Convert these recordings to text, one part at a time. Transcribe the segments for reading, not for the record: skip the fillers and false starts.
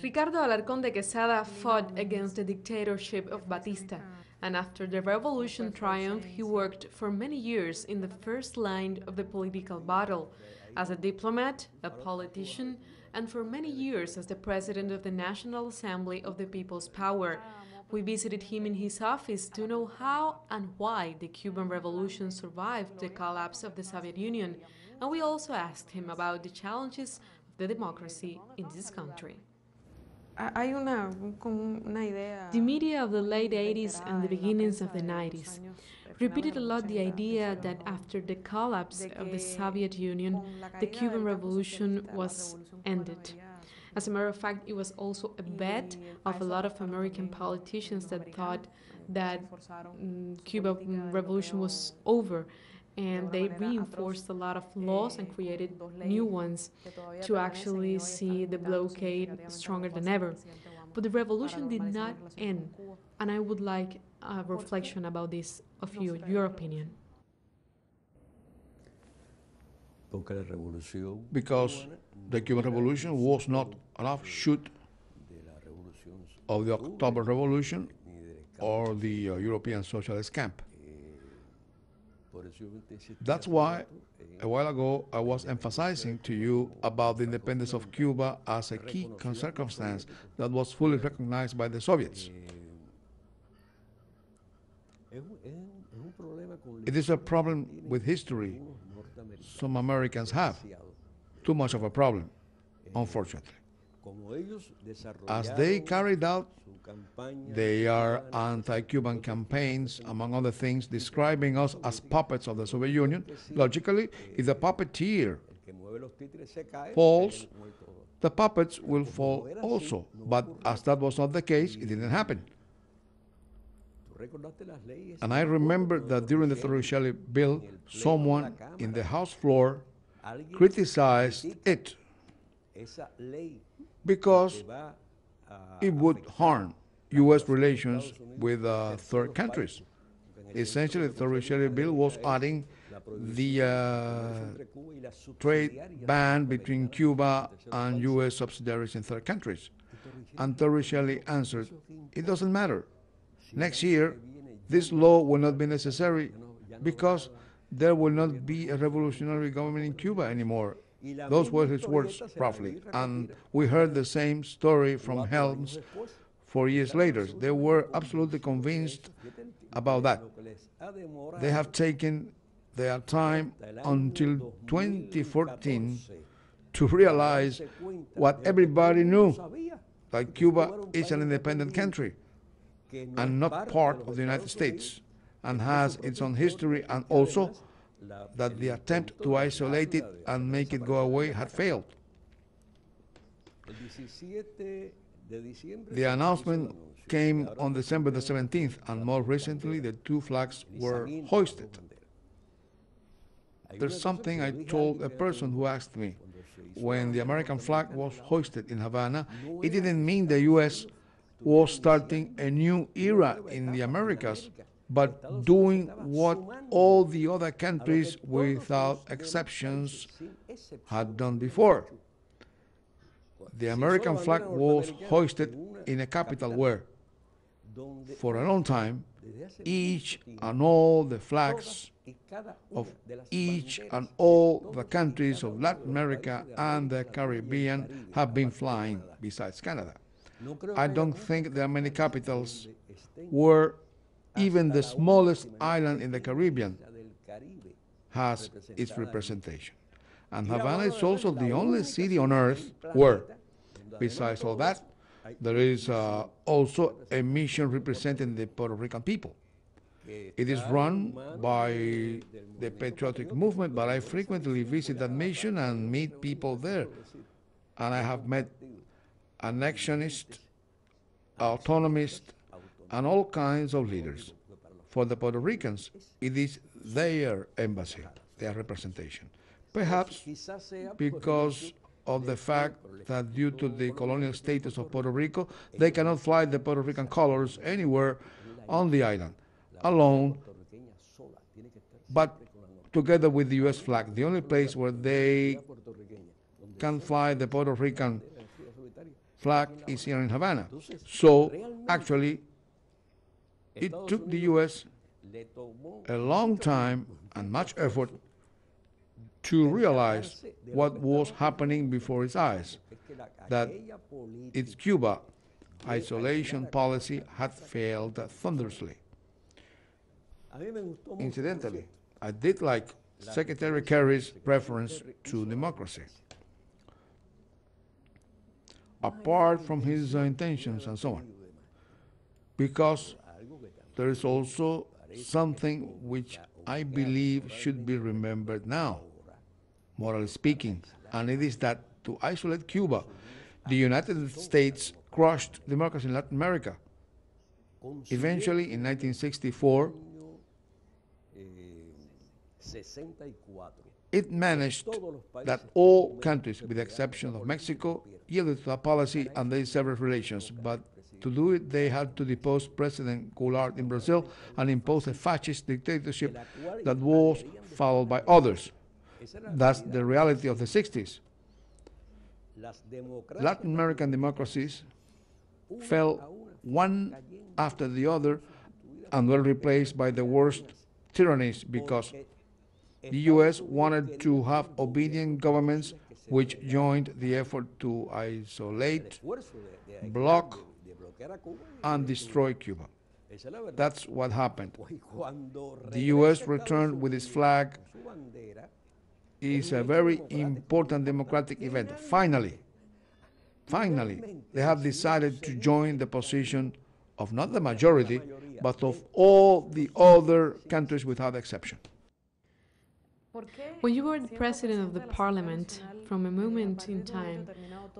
Ricardo Alarcon de Quesada fought against the dictatorship of Batista, and after the revolution triumphed, he worked for many years in the first line of the political battle, as a diplomat, a politician, and for many years as the president of the National Assembly of the People's Power. We visited him in his office to know how and why the Cuban Revolution survived the collapse of the Soviet Union, and we also asked him about the challenges of the democracy in this country. The media of the late 80s and the beginnings of the 90s repeated a lot the idea that after the collapse of the Soviet Union, the Cuban Revolution was ended. As a matter of fact, it was also a bet of a lot of American politicians that thought that Cuban Revolution was over, and they reinforced a lot of laws and created new ones to actually see the blockade stronger than ever. But the revolution did not end, and I would like a reflection about this of you, your opinion. Because the Cuban Revolution was not an offshoot of the October Revolution or the European Socialist camp. That's why, a while ago, I was emphasizing to you about the independence of Cuba as a key circumstance that was fully recognized by the Soviets. It is a problem with history some Americans have. Too much of a problem, unfortunately. As they carried out their anti-Cuban campaigns, among other things, describing us as puppets of the Soviet Union, logically, if the puppeteer falls, the puppets will fall also. But as that was not the case, it didn't happen. And I remember that during the Torricelli bill, someone in the House floor criticized it because it would harm U.S. relations with third countries. Essentially, the Torricelli bill was adding the trade ban between Cuba and U.S. subsidiaries in third countries. And Torricelli answered, it doesn't matter. Next year, this law will not be necessary because there will not be a revolutionary government in Cuba anymore. Those were his words, roughly. And we heard the same story from Helms 4 years later. They were absolutely convinced about that. They have taken their time until 2014 to realize what everybody knew, that Cuba is an independent country and not part of the United States, and has its own history, and also that the attempt to isolate it and make it go away had failed. The announcement came on December the 17th, and more recently the two flags were hoisted. There's something I told a person who asked me. When the American flag was hoisted in Havana, it didn't mean the U.S. was starting a new era in the Americas, but doing what all the other countries, without exceptions, had done before. The American flag was hoisted in a capital where, for a long time, each and all the flags of each and all the countries of Latin America and the Caribbean have been flying, besides Canada. I don't think there are many capitals where even the smallest island in the Caribbean has its representation. And Havana is also the only city on earth where, besides all that, there is also a mission representing the Puerto Rican people. It is run by the patriotic movement, but I frequently visit that mission and meet people there. And I have met annexionist, autonomist, and all kinds of leaders. For the Puerto Ricans, it is their embassy, their representation. Perhaps because of the fact that due to the colonial status of Puerto Rico, they cannot fly the Puerto Rican colors anywhere on the island, alone, but together with the U.S. flag. The only place where they can fly the Puerto Rican flag is here in Havana. So actually, it took the U.S. a long time and much effort to realize what was happening before its eyes, that its Cuba isolation policy had failed thunderously. Incidentally, I did like Secretary Kerry's reference to democracy. Apart from his intentions and so on, because there is also something which I believe should be remembered now, morally speaking, and it is that to isolate Cuba, the United States crushed democracy in Latin America. Eventually, in 1964, it managed that all countries, with the exception of Mexico, yielded to that policy and they severed relations. But to do it, they had to depose President Goulart in Brazil and impose a fascist dictatorship that was followed by others. That's the reality of the 60s. Latin American democracies fell one after the other and were replaced by the worst tyrannies because the U.S. wanted to have obedient governments which joined the effort to isolate, block, and destroy Cuba. That's what happened. The U.S. returned with its flag. Is a very important democratic event. Finally, they have decided to join the position of not the majority, but of all the other countries without exception. When you were the president of the parliament, from a moment in time,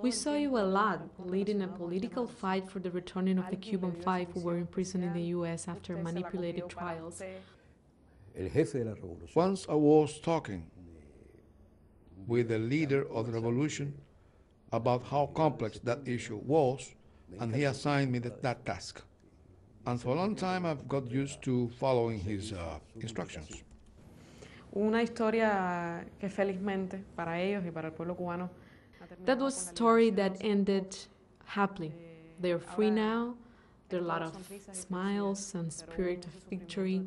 we saw you a lot leading a political fight for the returning of the Cuban Five who were imprisoned in the U.S. after manipulated trials. Once I was talking with the leader of the revolution about how complex that issue was, and he assigned me that task. And for a long time, I've got used to following his instructions. Una historia que felizmente para ellos y para el pueblo cubano. That was a story that ended happily. They're free now. There are a lot of smiles and spirit of victory.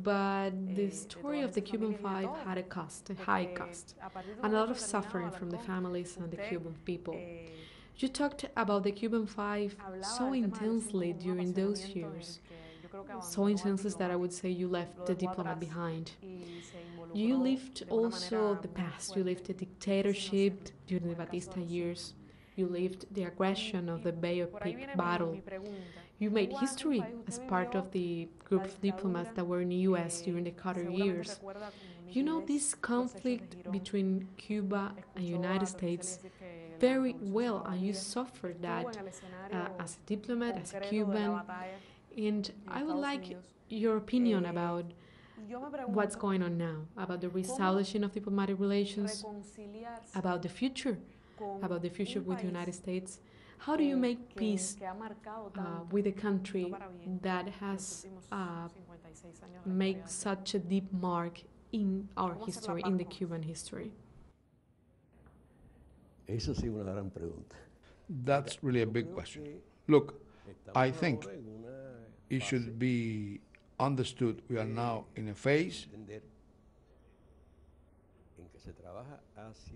But the story of the Cuban Five had a cost, a high cost, and a lot of suffering from the families and the Cuban people. You talked about the Cuban Five so intensely during those years, so intensely that I would say you left the diplomat behind. You lived also the past, you lived the dictatorship during the Batista years. You lived the aggression of the Bay of Pig battle. You made history as part of the group of diplomats that were in the U.S. during the Carter years. You know this conflict between Cuba and the United States very well, and you suffered that as a diplomat, as a Cuban. And I would like your opinion about what's going on now, about the reestablishing of diplomatic relations, about the future with the United States. How do you make peace with a country that has made such a deep mark in our history, in the Cuban history? That's really a big question. Look, I think it should be understood we are now in a phase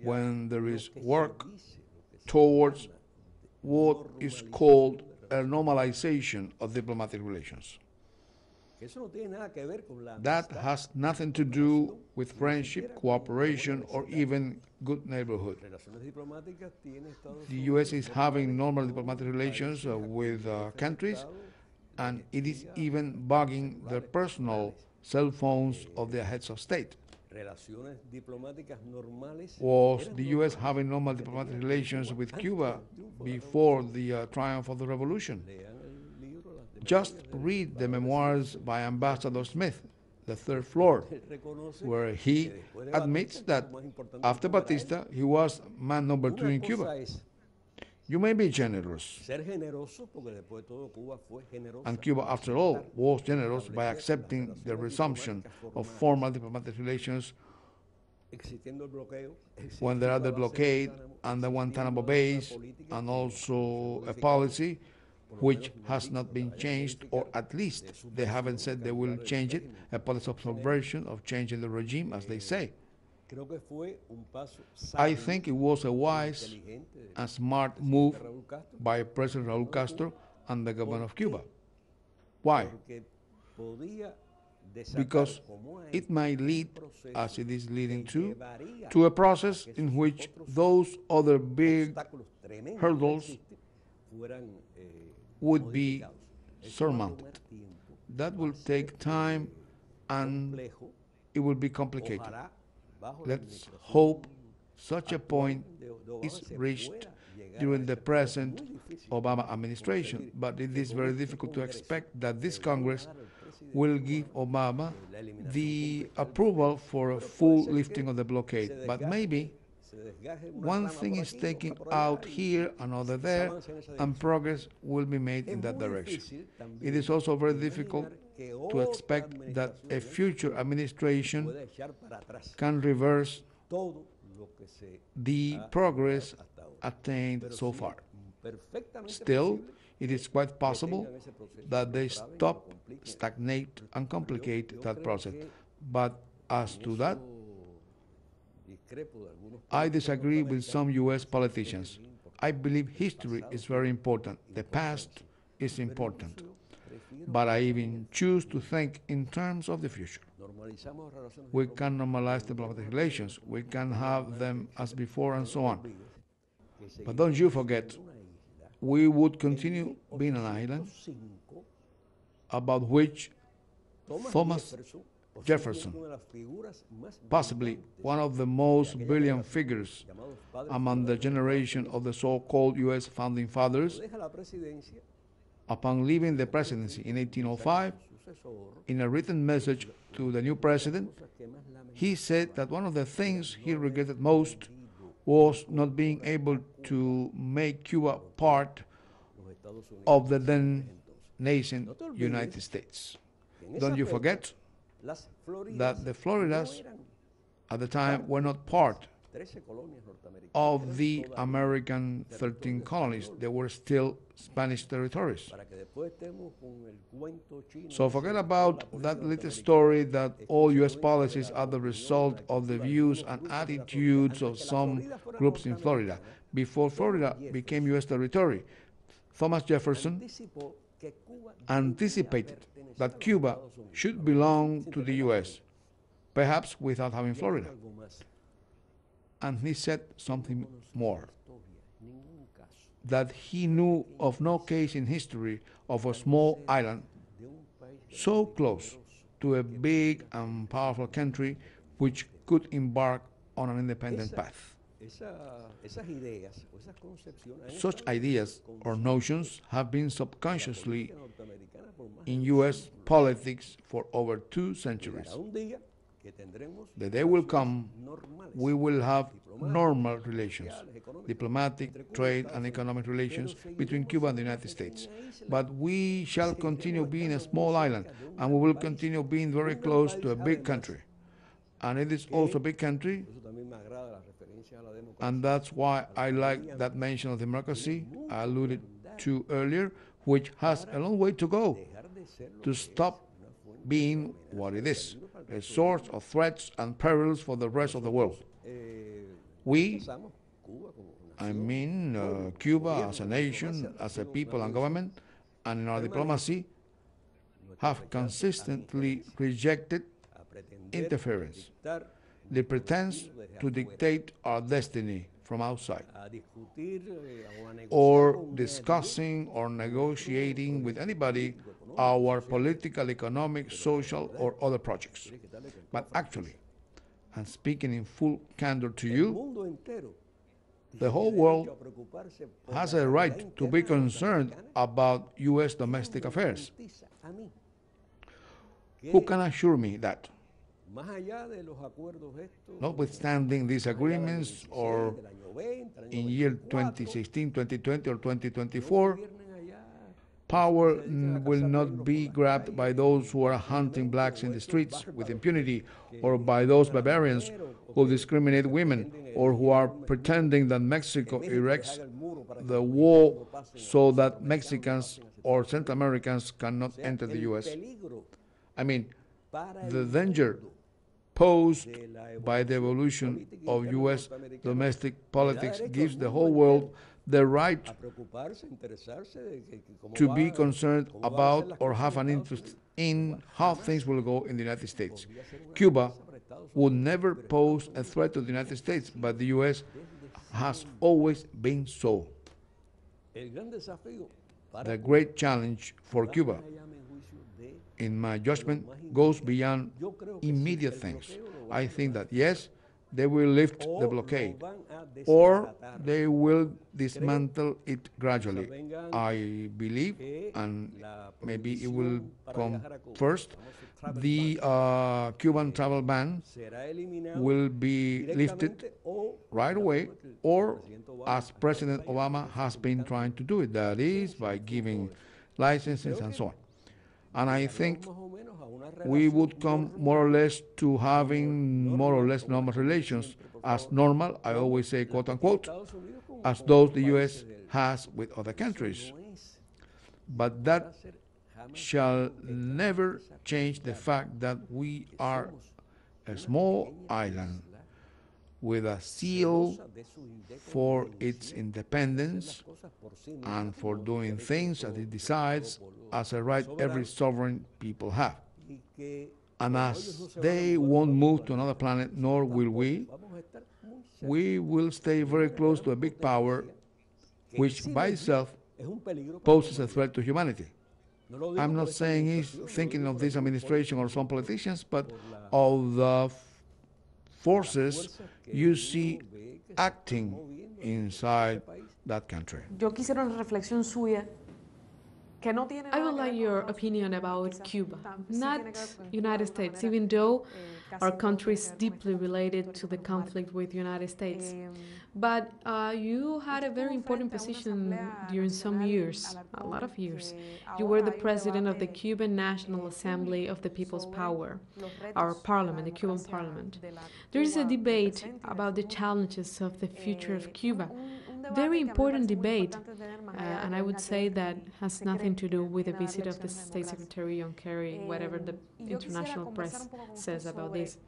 when there is work towards what is called a normalization of diplomatic relations. That has nothing to do with friendship, cooperation, or even good neighborhood. The U.S. is having normal diplomatic relations with countries, and it is even bugging the personal cell phones of their heads of state. Was the U.S. having normal diplomatic relations with Cuba before the triumph of the revolution? Just read the memoirs by Ambassador Smith, The Third Floor, where he admits that after Batista, he was man number 2 in Cuba. You may be generous, and Cuba, after all, was generous by accepting the resumption of formal diplomatic relations when there are the blockade and the Guantanamo base, and also a policy which has not been changed, or at least they haven't said they will change it, a policy of subversion, of changing the regime, as they say. I think it was a wise and smart move by President Raúl Castro and the government of Cuba. Why? Because it might lead, as it is leading to a process in which those other big hurdles would be surmounted. That will take time and it will be complicated. Let's hope such a point is reached during the present Obama administration, but it is very difficult to expect that this Congress will give Obama the approval for a full lifting of the blockade. But maybe one thing is taken out here, another there, and progress will be made in that direction. It is also very difficult to expect that a future administration can reverse the progress attained so far. Still, it is quite possible that they stop, stagnate, and complicate that process. But as to that, I disagree with some U.S. politicians. I believe history is very important. The past is important. But I even choose to think in terms of the future. We can normalize diplomatic relations. We can have them as before and so on. But don't you forget, we would continue being an island about which Thomas Jefferson, possibly one of the most brilliant figures among the generation of the so-called U.S. founding fathers, upon leaving the presidency in 1805, in a written message to the new president, he said that one of the things he regretted most was not being able to make Cuba part of the then nascent United States. Don't you forget that the Floridas at the time were not part of the American 13 colonies. They were still Spanish territories. So forget about that little story that all U.S. policies are the result of the views and attitudes of some groups in Florida. Before Florida became U.S. territory, Thomas Jefferson anticipated that Cuba should belong to the U.S., perhaps without having Florida. And he said something more, that he knew of no case in history of a small island so close to a big and powerful country which could embark on an independent path. Such ideas or notions have been subconsciously in U.S. politics for over 2 centuries. The day will come, we will have normal relations, diplomatic, trade, and economic relations between Cuba and the United States. But we shall continue being a small island, and we will continue being very close to a big country. And it is also a big country, and that's why I like that mention of democracy I alluded to earlier, which has a long way to go to stop being what it is, a source of threats and perils for the rest of the world. We, Cuba as a nation, as a people and government, and in our diplomacy, have consistently rejected interference, the pretense to dictate our destiny from outside, or discussing or negotiating with anybody our political, economic, social, or other projects. But actually, and speaking in full candor to you, the whole world has a right to be concerned about U.S. domestic affairs. Who can assure me that, notwithstanding these agreements, or in year 2016, 2020, or 2024, power will not be grabbed by those who are hunting blacks in the streets with impunity, or by those barbarians who discriminate women, or who are pretending that Mexico erects the wall so that Mexicans or Central Americans cannot enter the U.S. I mean, the danger posed by the evolution of U.S. domestic politics gives the whole world the right to be concerned about or have an interest in how things will go in the United States. Cuba would never pose a threat to the United States, but the U.S. has always been so. The great challenge for Cuba, in my judgment, goes beyond immediate things. I think that, yes, they will lift the blockade, or they will dismantle it gradually. I believe, and maybe it will come first, the Cuban travel ban will be lifted right away, or as President Obama has been trying to do it, that is, by giving licenses and so on. And I think we would come more or less to having more or less normal relations, as normal, I always say, quote unquote, as those the U.S. has with other countries. But that shall never change the fact that we are a small island with a zeal for its independence and for doing things as it decides, as a right every sovereign people have. And as they won't move to another planet, nor will we will stay very close to a big power which by itself poses a threat to humanity. I'm not saying he's thinking of this administration or some politicians, but of the forces you see acting inside that country. Yo quisiera una reflexión suya. I would like your opinion about Cuba, not United States, even though our country is deeply related to the conflict with the United States. But you had a very important position during some years, a lot of years. You were the president of the Cuban National Assembly of the People's Power, our parliament, the Cuban parliament. There is a debate about the challenges of the future of Cuba. Very important debate, and I would say that has nothing to do with the visit of the State Secretary John Kerry, whatever the international press says about this.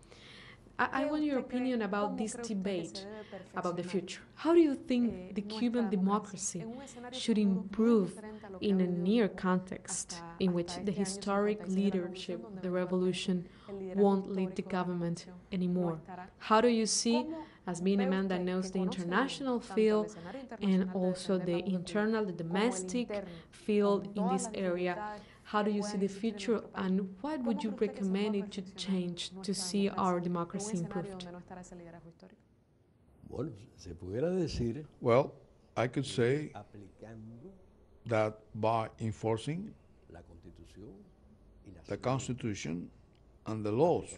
I want your opinion about this debate about the future. How do you think the Cuban democracy should improve in a near context in which the historic leadership, the revolution, won't lead the government anymore? How do you see, as being a man that knows the international field and also the internal, the domestic field in this area, how do you see the future, and what would you recommend it to change to see our democracy improved? Well, I could say that by enforcing the Constitution and the laws,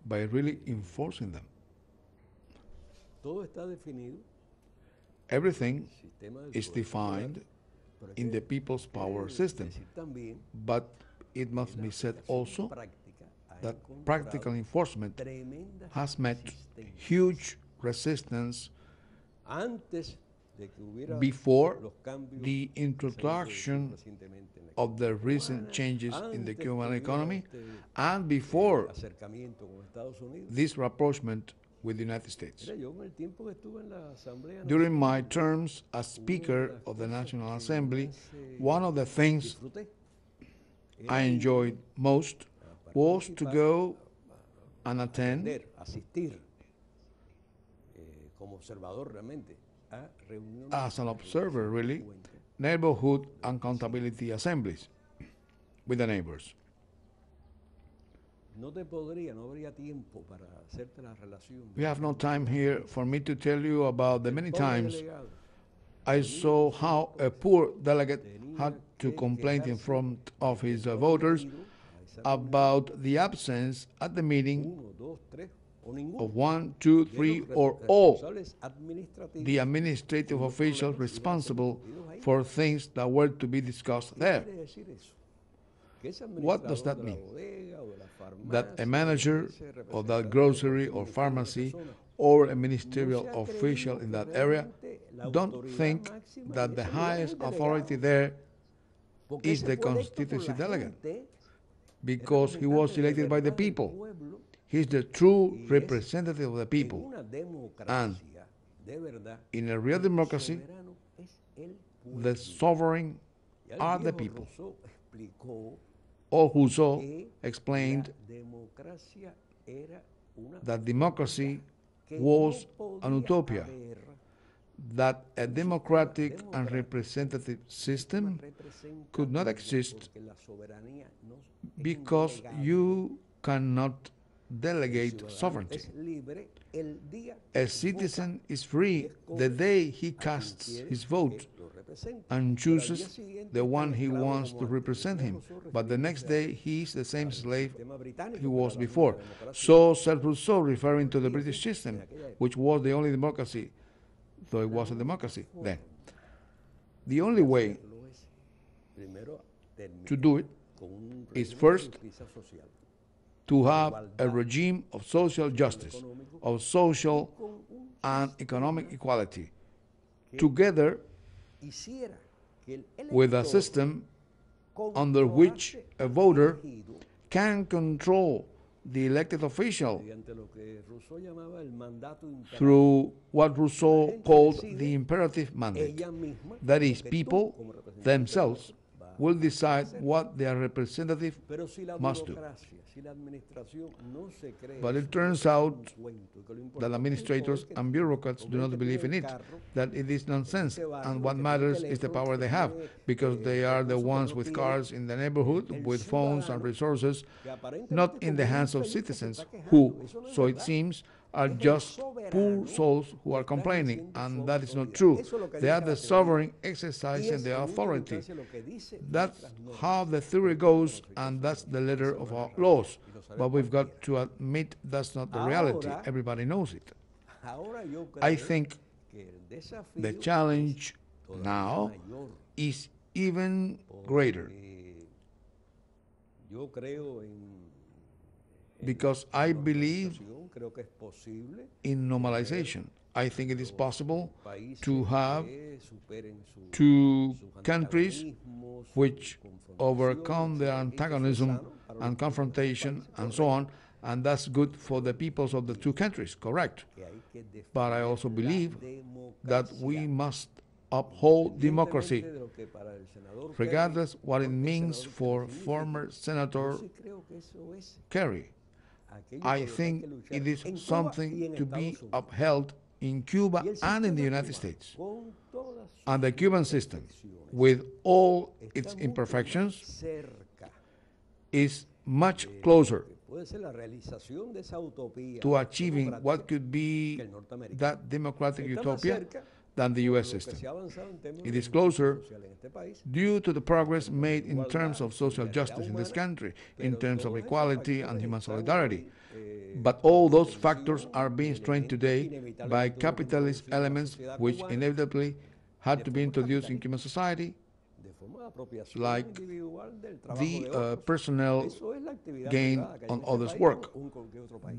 by really enforcing them, everything is defined in the people's power system, but it must be said also that practical enforcement has met huge resistance before the introduction of the recent changes in the Cuban economy and before this rapprochement with the United States. During my terms as Speaker of the National Assembly, one of the things I enjoyed most was to go and attend as an observer, really, neighborhood accountability assemblies with the neighbors. We have no time here for me to tell you about the many times I saw how a poor delegate had to complain in front of his voters about the absence at the meeting of one, two, three, or all the administrative officials responsible for things that were to be discussed there. What does that mean? That a manager of that grocery or pharmacy or a ministerial official in that area don't think that the highest authority there is the constituency delegate, because he was elected by the people. He's the true representative of the people. And in a real democracy, the sovereign are the people. Or Rousseau explained that democracy was an utopia, that a democratic and representative system could not exist because you cannot delegate sovereignty. A citizen is free the day he casts his vote and chooses the one he wants to represent him, but the next day he is the same slave he was before. So said Rousseau, referring to the British system, which was the only democracy, though it was a democracy then. The only way to do it is first to have a regime of social justice, of social and economic equality, together with a system under which a voter can control the elected official through what Rousseau called the imperative mandate. That is, people themselves will decide what their representative must do. But it turns out that administrators and bureaucrats do not believe in it, that it is nonsense, and what matters is the power they have, because they are the ones with cars in the neighborhood, with phones and resources, not in the hands of citizens who, so it seems, are just poor souls who are complaining, and that is not true. They are the sovereign exercising the authority. That's how the theory goes, and that's the letter of our laws. But we've got to admit that's not the reality. Everybody knows it. I think the challenge now is even greater, because I believe in normalization. I think it is possible to have two countries which overcome their antagonism and confrontation and so on, and that's good for the peoples of the two countries, correct. But I also believe that we must uphold democracy, regardless what it means for former Senator Kerry. I think it is something to be upheld in Cuba and in the United States. And the Cuban system, with all its imperfections, is much closer to achieving what could be that democratic utopia than the U.S. system. It is closer due to the progress made in terms of social justice in this country, in terms of equality and human solidarity. But all those factors are being strained today by capitalist elements which inevitably had to be introduced in Cuban society, like the personnel gain on others' work.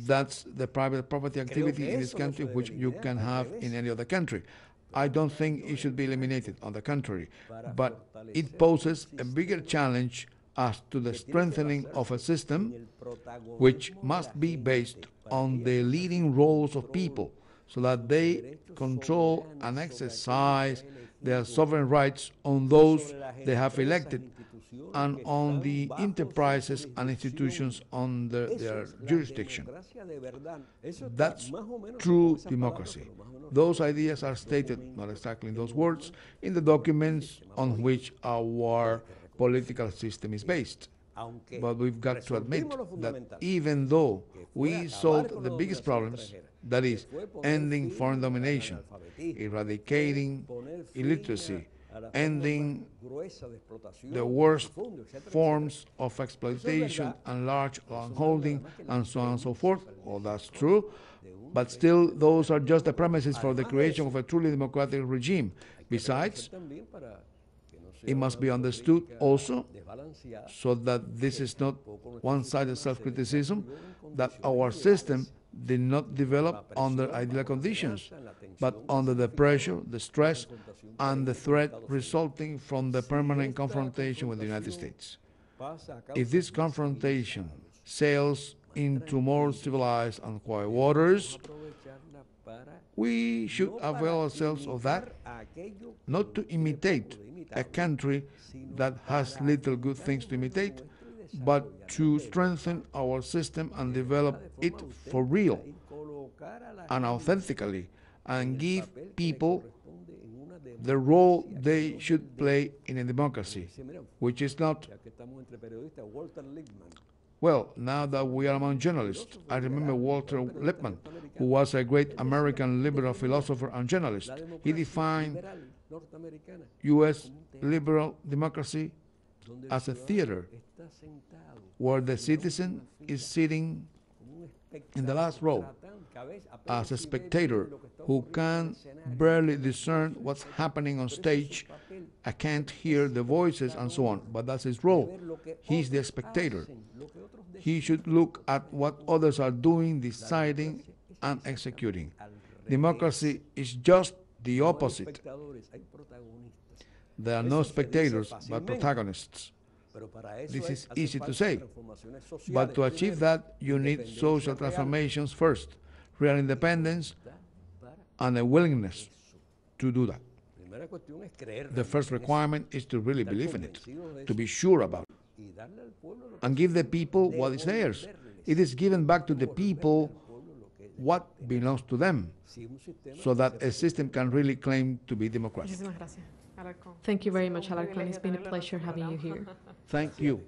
That's the private property activity in this country which you can have in any other country. I don't think it should be eliminated, on the contrary, but it poses a bigger challenge as to the strengthening of a system which must be based on the leading roles of people, so that they control and exercise their sovereign rights on those they have elected and on the enterprises and institutions under their jurisdiction. That's true democracy. Those ideas are stated, not exactly in those words, in the documents on which our political system is based. But we've got to admit that even though we solved the biggest problems, that is, ending foreign domination, eradicating illiteracy, ending the worst forms of exploitation and large landholding, and so on and so forth. Well, that's true. But still, those are just the premises for the creation of a truly democratic regime. Besides, it must be understood also, so that this is not one-sided self-criticism, that our system did not develop under ideal conditions, but under the pressure, the stress, and the threat resulting from the permanent confrontation with the United States. If this confrontation sails into more civilized and quiet waters, we should avail ourselves of that, not to imitate a country that has little good things to imitate, but to strengthen our system and develop it for real and authentically, and give people the role they should play in a democracy, which is not. Well, now that we are among journalists, I remember Walter Lippmann, who was a great American liberal philosopher and journalist. He defined U.S. liberal democracy as a theater where the citizen is sitting in the last row as a spectator who can barely discern what's happening on stage, can't hear the voices and so on, but that's his role. He's the spectator. He should look at what others are doing, deciding, and executing. Democracy is just the opposite. There are no spectators, but protagonists. This is easy to say, but to achieve that, you need social transformations first, real independence, and a willingness to do that. The first requirement is to really believe in it, to be sure about it, and give the people what is theirs. It is given back to the people what belongs to them, so that a system can really claim to be democratic. Thank you very much, Alarcon. It's been a pleasure having you here. Thank you.